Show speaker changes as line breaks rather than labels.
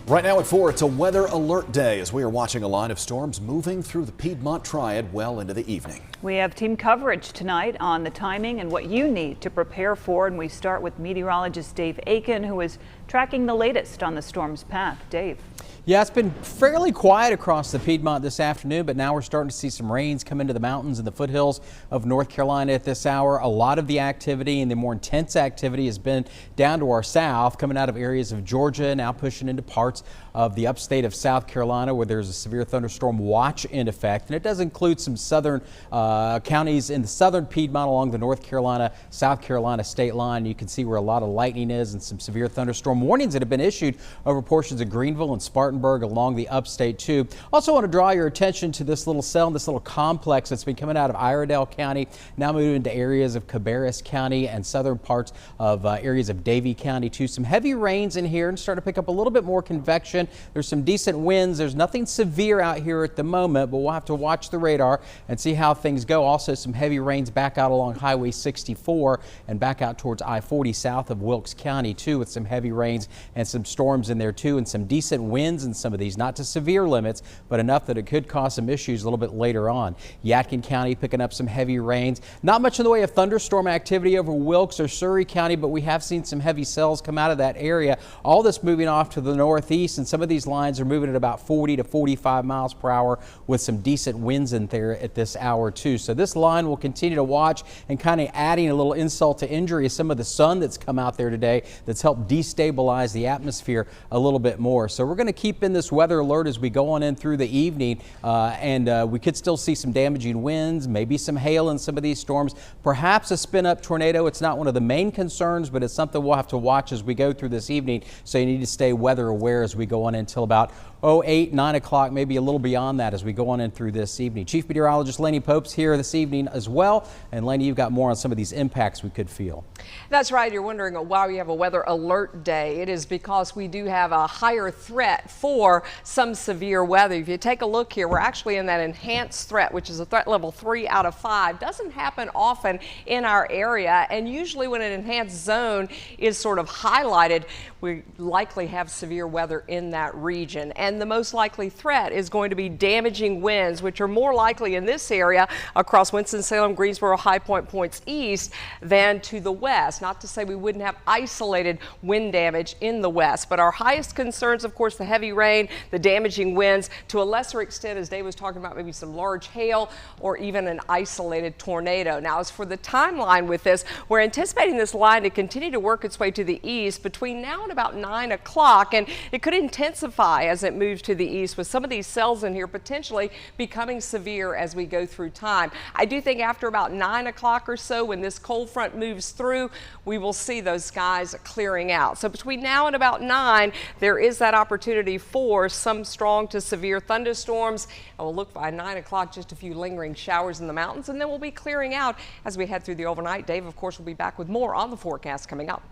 Right now at 4, it's a weather alert day as we are watching a line of storms moving through the Piedmont Triad well into the evening.
We have team coverage tonight on the timing and what you need to prepare for. And we start with meteorologist Dave Aiken, who is tracking the latest on the storm's path. Dave.
Yeah, it's been fairly quiet across the Piedmont this afternoon, but now we're starting to see some rains come into the mountains and the foothills of North Carolina at this hour. A lot of the activity and the more intense activity has been down to our south, coming out of areas of Georgia, now pushing into parts of the upstate of South Carolina where there's a severe thunderstorm watch in effect. And it does include some southern counties in the southern Piedmont along the North Carolina, South Carolina state line. You can see where a lot of lightning is and some severe thunderstorm warnings that have been issued over portions of Greenville and Spartanburg along the upstate too. Also want to draw your attention to this little cell, this little complex that's been coming out of Iredell County, now moving into areas of Cabarrus County and southern parts of areas of Davie County too. Some heavy rains in here and start to pick up a little bit more convection. There's some decent winds. There's nothing severe out here at the moment, but we'll have to watch the radar and see how things go. Also some heavy rains back out along Highway 64 and back out towards I-40 south of Wilkes County too, with some heavy rains and some storms in there too, and some decent winds in some of these, not to severe limits, but enough that it could cause some issues a little bit later on. Yadkin County picking up some heavy rains. Not much in the way of thunderstorm activity over Wilkes or Surry County, but we have seen some heavy cells come out of that area. All this moving off to the northeast, and some of these lines are moving at about 40 to 45 miles per hour with some decent winds in there at this hour too. So this line will continue to watch, and kind of adding a little insult to injury is some of the sun that's come out there today that's helped destabilize the atmosphere a little bit more. So we're going to keep in this weather alert as we go on in through the evening, and we could still see some damaging winds, maybe some hail in some of these storms, perhaps a spin-up tornado. It's not one of the main concerns, but it's something we'll have to watch as we go through this evening, so you need to stay weather aware as we go on until about 8, 9 o'clock, maybe a little beyond that as we go on in through this evening. Chief Meteorologist Laney Pope's here this evening as well. And Laney, you've got more on some of these impacts we could feel.
That's right. You're wondering why we have a weather alert day. It is because we do have a higher threat for some severe weather. If you take a look here, we're actually in that enhanced threat, which is a threat level 3 out of 5. Doesn't happen often in our area, and usually when an enhanced zone is sort of highlighted, we likely have severe weather in that region. And the most likely threat is going to be damaging winds, which are more likely in this area across Winston-Salem, Greensboro, High Point points east than to the west. Not to say we wouldn't have isolated wind damage in the west, but our highest concerns, of course, the heavy rain, the damaging winds, to a lesser extent, as Dave was talking about, maybe some large hail or even an isolated tornado. Now, as for the timeline with this, we're anticipating this line to continue to work its way to the east between now and about 9 o'clock, and it could intensify as it moves to the east, with some of these cells in here potentially becoming severe as we go through time. I do think after about 9 o'clock or so, when this cold front moves through, we will see those skies clearing out. So between now and about 9, there is that opportunity for some strong to severe thunderstorms. And we'll look by 9 o'clock, just a few lingering showers in the mountains, and then we'll be clearing out as we head through the overnight. Dave, of course, will be back with more on the forecast coming up.